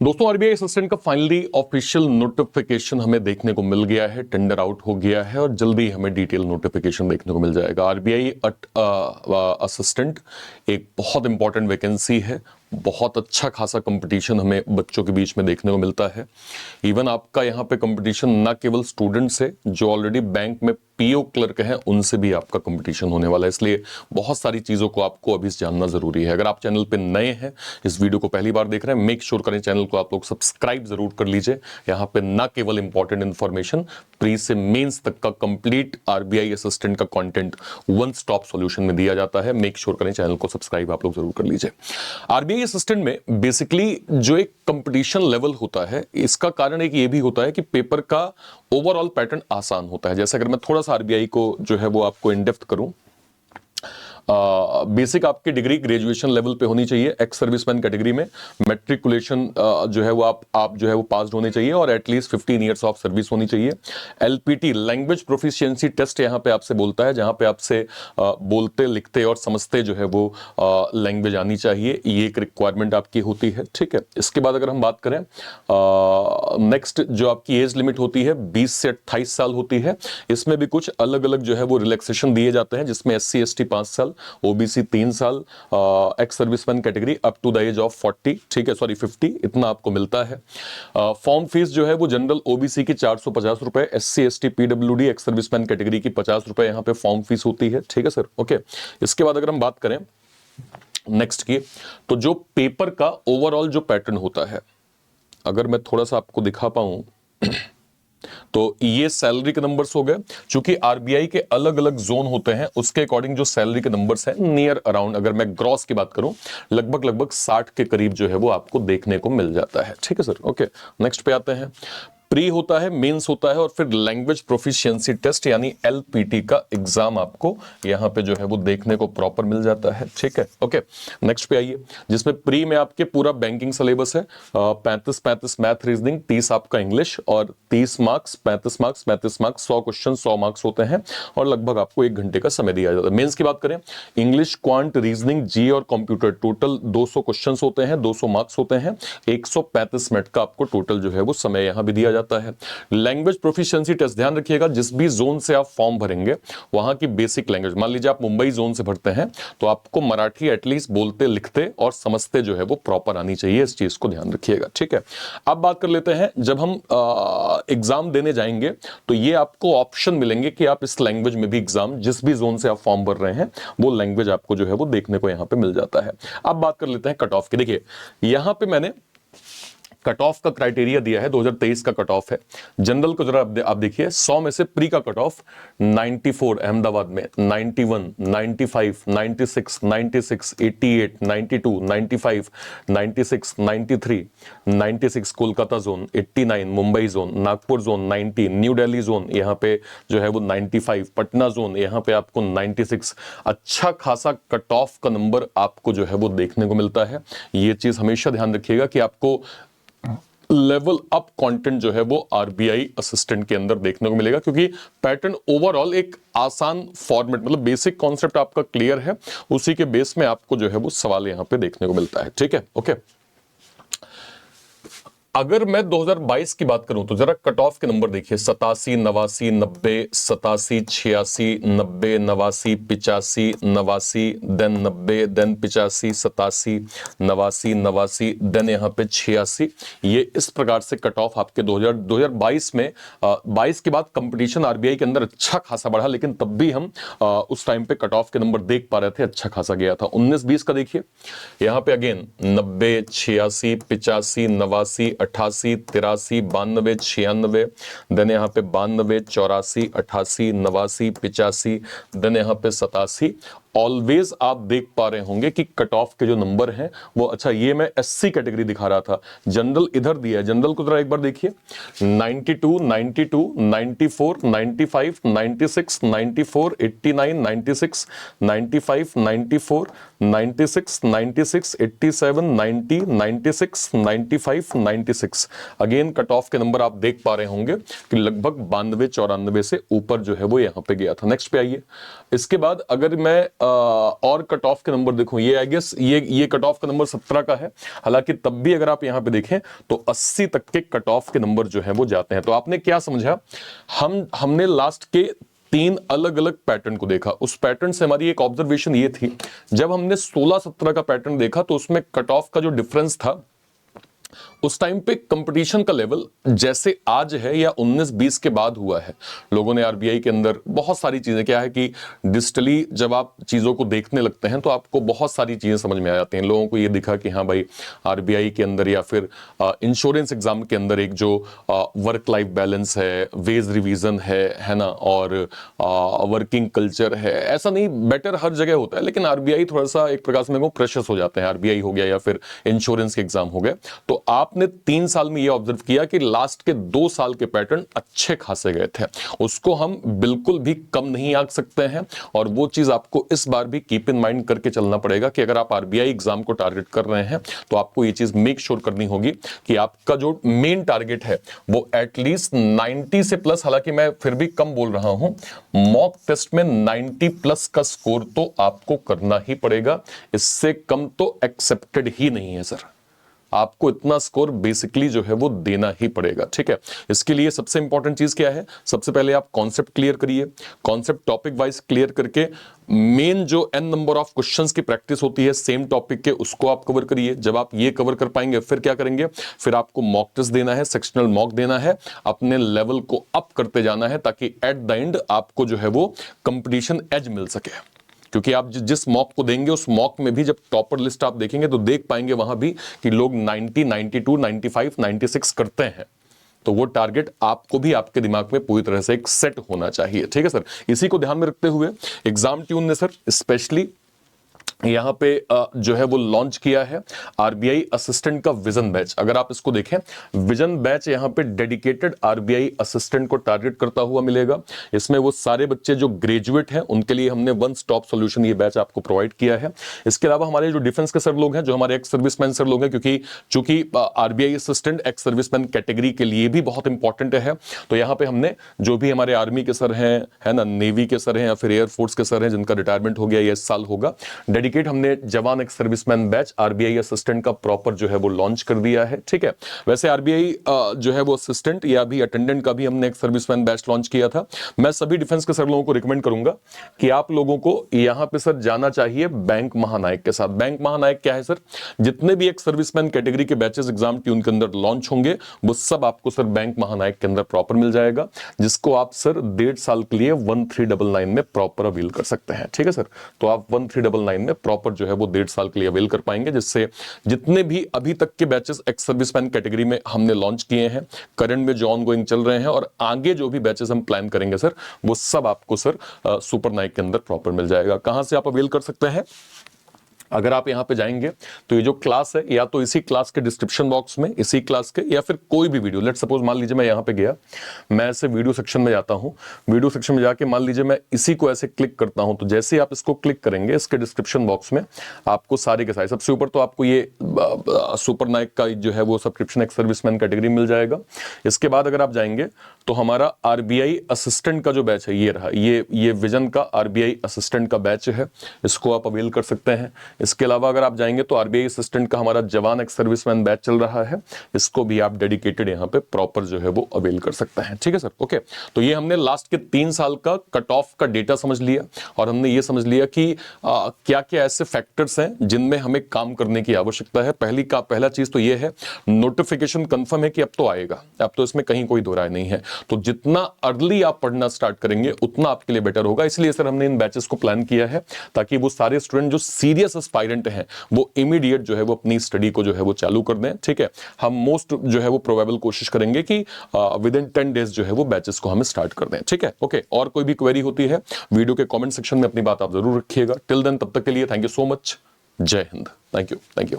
दोस्तों RBI assistant का finally official notification हमें देखने को मिल गया है, टेंडर आउट हो गया है और जल्दी हमें डिटेल नोटिफिकेशन देखने को मिल जाएगा। आरबीआई असिस्टेंट एक बहुत इंपॉर्टेंट वैकेंसी है, बहुत अच्छा खासा कंपटीशन हमें बच्चों के बीच में देखने को मिलता है। इवन आपका यहाँ पे कंपटीशन ना केवल स्टूडेंट्स है जो ऑलरेडी बैंक में पीओ क्लर्क हैं, उनसे भी आपका कंपटीशन होने वाला है, इसलिए बहुत सारी चीजों को आपको अभी जानना जरूरी है। अगर आप चैनल पे नए हैं, इस वीडियो को पहली बार देख रहे हैं, मेक श्योर करें चैनल को आप लोग सब्सक्राइब जरूर कर लीजिए। यहाँ पे ना केवल इंपॉर्टेंट इंफॉर्मेशन, प्री से मेंस तक का कंप्लीट आरबीआई असिस्टेंट का कंटेंट वन स्टॉप सॉल्यूशन में दिया जाता है। मेक श्योर करें चैनल को सब्सक्राइब आप लोग जरूर कर लीजिए। आरबीआई असिस्टेंट में बेसिकली जो एक कंपटीशन लेवल होता है, इसका कारण एक ये भी होता है कि पेपर का ओवरऑल पैटर्न आसान होता है। जैसे अगर मैं थोड़ा सा आरबीआई को जो है वो आपको इन डेप्थ करूं, बेसिक आपकी डिग्री ग्रेजुएशन लेवल पे होनी चाहिए, एक्स सर्विसमैन कैटेगरी में मैट्रिकुलेशन जो है वो आप जो है वो पास्ड होने चाहिए और एटलीस्ट 15 इयर्स ऑफ सर्विस होनी चाहिए। एलपीटी लैंग्वेज प्रोफिशिएंसी टेस्ट यहाँ पे आपसे बोलता है, जहां पे आपसे बोलते लिखते और समझते जो है वो लैंग्वेज आनी चाहिए, ये एक रिक्वायरमेंट आपकी होती है। ठीक है, इसके बाद अगर हम बात करें नेक्स्ट जो आपकी एज लिमिट होती है 20 से 28 साल होती है। इसमें भी कुछ अलग अलग जो है वो रिलैक्सेशन दिए जाते हैं, जिसमें एससी एसटी 5 साल, ओबीसी 3 साल, ex serviceman category up to the age of 40, ठीक है, सॉरी 50, इतना आपको मिलता है। फॉर्म फीस जो है वो जनरल ओबीसी की 450 रुपए, SC ST PWD x serviceman category की 50 रुपए यहाँ पे फॉर्म फीस होती है। ठीक है सर, ओके। इसके बाद अगर हम बात करें नेक्स्ट की, तो जो पेपर का ओवरऑल जो पैटर्न होता है, अगर मैं थोड़ा सा आपको दिखा पाऊं तो ये सैलरी के नंबर्स हो गए। चूंकि आरबीआई के अलग अलग जोन होते हैं, उसके अकॉर्डिंग जो सैलरी के नंबर्स हैं नियर अराउंड, अगर मैं ग्रॉस की बात करूं, लगभग 60 के करीब जो है वो आपको देखने को मिल जाता है। ठीक है सर, ओके। नेक्स्ट पे आते हैं। प्री होता है, मेंस होता है और फिर लैंग्वेज प्रोफिशिएंसी टेस्ट यानी एलपीटी का एग्जाम आपको यहां पे जो है वो देखने को प्रॉपर मिल जाता है। ठीक है, ओके। नेक्स्ट पे आइए, जिसमें प्री में आपके पूरा बैंकिंग सिलेबस है, 35 मैथ रीजनिंग, 30 आपका इंग्लिश और 30 मार्क्स, 35 मार्क्स, 100 क्वेश्चन, 100 मार्क्स होते हैं और लगभग आपको 1 घंटे का समय दिया जाता है। मेंस की बात करें, इंग्लिश, क्वांट, रीजनिंग, जी और कंप्यूटर, टोटल 200 क्वेश्चन होते हैं, 200 मार्क्स होते हैं, 135 मिनट का आपको टोटल जो है वो समय यहां भी दिया जाता है। लैंग्वेज प्रोफिशिएंसी टेस्ट, ध्यान रखिएगा जिस भी जोन से आप फॉर्म भरेंगे वहां की बेसिक लैंग्वेज, मान लीजिए आप मुंबई जोन से भरते हैं तो आपको मराठी एटलीस्ट बोलते लिखते और समझते जो है वो प्रॉपर आनी चाहिए, इस चीज को ध्यान रखिएगा। ठीक है, अब बात कर लेते हैं, जब हम एग्जाम देने जाएंगे तो ये आपको ऑप्शन मिलेंगे कि आप इस लैंग्वेज में भी एग्जाम, जिस भी जोन से आप फॉर्म भर रहे हैं वो लैंग्वेज आपको जो है वो देखने को यहां पे मिल जाता है। अब बात कर लेते हैं कट ऑफ की। देखिए यहां पे मैंने कट ऑफ का क्राइटेरिया दिया है, 2023 का कट ऑफ है। जनरल को जरा आप देखिए, 100 में से प्री का कट ऑफ 94 अहमदाबाद में, 91, 95, 96, 96, 88, 92, 95, 96, 93, 96 Kolkata zone, 89 Mumbai zone, Nagpur zone 90, new Delhi zone यहाँ पे जो है वो 95, पटना जोन यहाँ पे आपको 96। अच्छा खासा कट ऑफ का नंबर आपको जो है वो देखने को मिलता है। ये चीज हमेशा ध्यान रखिएगा कि आपको लेवल अप कंटेंट जो है वो आरबीआई असिस्टेंट के अंदर देखने को मिलेगा, क्योंकि पैटर्न ओवरऑल एक आसान फॉर्मेट, मतलब बेसिक कॉन्सेप्ट आपका क्लियर है, उसी के बेस में आपको जो है वो सवाल यहां पे देखने को मिलता है। ठीक है, ओके। अगर मैं 2022 की बात करूं तो जरा कट ऑफ के नंबर देखिए, 87, 89, 90, 87, 86, 90, 89, 85, 89, देन 90, देन 85, 87, 89, 89, देन यहाँ पे 86। ये इस प्रकार से कट ऑफ आपके 2022 में 22 के बाद कंपटीशन आरबीआई के अंदर अच्छा खासा बढ़ा, लेकिन तब भी हम उस टाइम पे कट ऑफ के नंबर देख पा रहे थे, अच्छा खासा गया था। 19-20 का देखिए, यहाँ पे अगेन 90, 86, 85, 89, 88, 83, 92, 96, देन यहाँ पे 92, 84, 88, 89, 85, देन यहाँ पे 87। ऑलवेज आप देख पा रहे होंगे कि कट ऑफ के जो नंबर हैं वो, अच्छा ये मैं एससी कैटेगरी दिखा रहा था, जनरल इधर दिया है, जनरल को जरा एक बार देखिए, 92, 92, 94, 95, 96, 94, 89, 96, 95, 94, 96, 96, 87, 90, 96, 95, 96। अगेन कट ऑफ के नंबर आप देख पा रहे होंगे कि लगभग 92-94 से ऊपर जो है वो यहां पे गया था। नेक्स्ट पे आइए। इसके बाद अगर मैं और कट ऑफ के नंबर देखो, ये आई गेस ये कट ऑफ का नंबर 17 का है, हालांकि तब भी अगर आप यहां पे देखें तो 80 तक के कट ऑफ के नंबर जो है वो जाते हैं। तो आपने क्या समझा, हमने लास्ट के 3 अलग अलग पैटर्न को देखा। उस पैटर्न से हमारी एक ऑब्जर्वेशन ये थी, जब हमने 16-17 का पैटर्न देखा तो उसमें कट ऑफ का जो डिफरेंस था, उस टाइम पे कंपटीशन का लेवल जैसे आज है या 19-20 के बाद हुआ है। लोगों ने आरबीआई के अंदर बहुत सारी चीजें, क्या है कि डिजिटली जब आप चीजों को देखने लगते हैं तो आपको बहुत सारी चीजें समझ में आ जाती हैं। लोगों को ये दिखा कि हाँ भाई, आरबीआई के अंदर या फिर इंश्योरेंस एग्जाम के अंदर एक जो वर्क लाइफ बैलेंस है, वेज रिवीजन है ना, और वर्किंग कल्चर है, ऐसा नहीं, बेटर हर जगह होता है, लेकिन आरबीआई थोड़ा सा एक प्रकार से मेरे को प्रेशस हो जाते हैं। आरबीआई हो गया या फिर इंश्योरेंस के एग्जाम हो गए। तो आपने 3 साल में ये ऑब्जर्व किया कि लास्ट के 2 साल के पैटर्न अच्छे खासे गए थे, उसको हम बिल्कुल भी कम नहीं आंक सकते हैं। और वो चीज आपको इस बार भी कीप इन माइंड करके चलना पड़ेगा कि अगर आप आरबीआई एग्जाम को टारगेट कर रहे हैं तो आपको ये चीज मेक श्योर करनी होगी कि आपका जो मेन टारगेट है वो एटलीस्ट 90 से प्लस, हालांकि मैं फिर भी कम बोल रहा हूं, मॉक टेस्ट में 90 प्लस का स्कोर तो आपको करना ही पड़ेगा। इससे कम तो एक्सेप्टेड ही नहीं है सर। आपको इतना स्कोर बेसिकली जो है वो देना ही पड़ेगा, ठीक है। इसके लिए सबसे इंपॉर्टेंट चीज क्या है, सबसे पहले आप कॉन्सेप्ट क्लियर करिए। कॉन्सेप्ट टॉपिक वाइज क्लियर करके मेन जो n नंबर ऑफ क्वेश्चंस की प्रैक्टिस होती है सेम टॉपिक के, उसको आप कवर करिए। जब आप ये कवर कर पाएंगे फिर क्या करेंगे, फिर आपको मॉक टेस्ट देना है, सेक्शनल मॉक देना है, अपने लेवल को अप करते जाना है, ताकि एट द एंड आपको जो है वो कंपटीशन एज मिल सके। क्योंकि आप जिस मॉक को देंगे उस मॉक में भी जब टॉपर लिस्ट आप देखेंगे तो देख पाएंगे वहां भी कि लोग 90, 92, 95, 96 करते हैं। तो वो टारगेट आपको भी आपके दिमाग में पूरी तरह से एक सेट होना चाहिए, ठीक है सर। इसी को ध्यान में रखते हुए एग्जाम ट्यून ने सर स्पेशली यहां पे जो है वो लॉन्च किया है आरबीआई असिस्टेंट का विजन बैच। अगर आप इसको देखें, विजन बैच यहां पे डेडिकेटेड आरबीआई असिस्टेंट को टारगेट करता हुआ मिलेगा। इसमें वो सारे बच्चे जो ग्रेजुएट हैं उनके लिए हमने वन स्टॉप सॉल्यूशन ये बैच आपको प्रोवाइड किया है। इसके अलावा हमारे जो डिफेंस के सर लोग हैं, जो हमारे एक्स सर्विसमैन सर लोग हैं, क्योंकि चूंकि RBI assistant x serviceman category के लिए भी बहुत इंपॉर्टेंट है, तो यहां पे हमने जो भी हमारे आर्मी के सर हैं, है ना, नेवी के सर हैं या फिर एयरफोर्स के सर हैं जिनका रिटायरमेंट हो गया या इस साल होगा, डेडिकेट हमने जवान ex serviceman batch RBI assistant का प्रॉपर जो है वो लॉन्च कर दिया है, ठीक है। वैसे आरबीआई जो है वो असिस्टेंट या भी अटेंडेंट का भी हमने एक सर्विसमैन बैच लॉन्च किया था। मैं सभी डिफेंस के सर लोगों को रिकमेंड करूंगा कि आप लोगों को यहां पे सर जाना चाहिए बैंक महानायक के साथ। बैंक महानायक क्या है सर, जितने भी एक सर्विसमैन कैटेगरी के बैचेस एग्जाम ट्यून के अंदर लॉन्च होंगे वो सब आपको सर बैंक महानायक के अंदर प्रॉपर मिल जाएगा, जिसको आप सर 1.5 साल के लिए 1399 में प्रॉपर अवील कर सकते हैं, ठीक है सर। तो आप 1399 में प्रॉपर जो है वो 1.5 साल के लिए अवेल कर पाएंगे, जिससे जितने भी अभी तक के बैचेस एक्स सर्विसमैन कैटेगरी में हमने लॉन्च किए हैं, करंट में जो ऑनगोइंग चल रहे हैं और आगे जो भी बैचेस हम प्लान करेंगे सर, वो सब आपको सर सुपर नाइक के अंदर प्रॉपर मिल जाएगा। कहां से आप अवेल कर सकते हैं, अगर आप यहां पे जाएंगे तो ये जो क्लास है, या तो इसी क्लास के डिस्क्रिप्शन बॉक्स में, इसी क्लास के, या फिर कोई भी वीडियो, लेट सपोज मान लीजिए मैं यहां पे गया, मैं ऐसे वीडियो सेक्शन में जाता हूं, वीडियो सेक्शन में जाके मान लीजिए मैं इसी को ऐसे क्लिक करता हूं, तो जैसे ही आप इसको क्लिक करेंगे इसके डिस्क्रिप्शन बॉक्स में आपको सारे के सारे, सबसे ऊपर तो आपको ये सुपर नाइक का जो है वो सब्सक्रिप्शन एक्स सर्विसमैन कैटेगरी मिल जाएगा। इसके बाद अगर आप जाएंगे तो हमारा आरबीआई असिस्टेंट का जो बैच है ये रहा, ये विजन का आरबीआई असिस्टेंट का बैच है, इसको आप अवेल कर सकते हैं। इसके अलावा अगर आप जाएंगे तो आरबीआई असिस्टेंट का हमारा जवान एक्स सर्विसमैन बैच चल रहा है, इसको भी आप डेडिकेटेड यहां पे प्रॉपर जो है वो अवेल कर सकते हैं, ठीक है सर। ओके, तो ये हमने लास्ट के 3 साल का कट ऑफ का डेटा समझ लिया और हमने ये समझ लिया कि क्या क्या ऐसे फैक्टर्स हैं जिनमें हमें काम करने की आवश्यकता है। पहला चीज तो ये है, नोटिफिकेशन कंफर्म है कि अब तो आएगा, अब तो इसमें कहीं कोई दो राय नहीं है। तो जितना अर्ली आप पढ़ना स्टार्ट करेंगे उतना आपके लिए बेटर होगा, इसलिए सर हमने इन बैचेस को प्लान किया है ताकि वो सारे स्टूडेंट जो सीरियस एस्पायरेंट हैं वो इमीडिएट जो है वो अपनी स्टडी को जो है वो चालू कर दें, ठीक है। हम मोस्ट जो है वो प्रोबेबल कोशिश करेंगे कि विद इन 10 डेज जो है वो बैचेस को हम स्टार्ट कर दें, ठीक है। ओके, और कोई भी क्वेरी होती है वीडियो के कमेंट सेक्शन में अपनी बात आप जरूर रखिएगा। टिल देन, तब तक के लिए थैंक यू सो मच, जय हिंद, थैंक यू।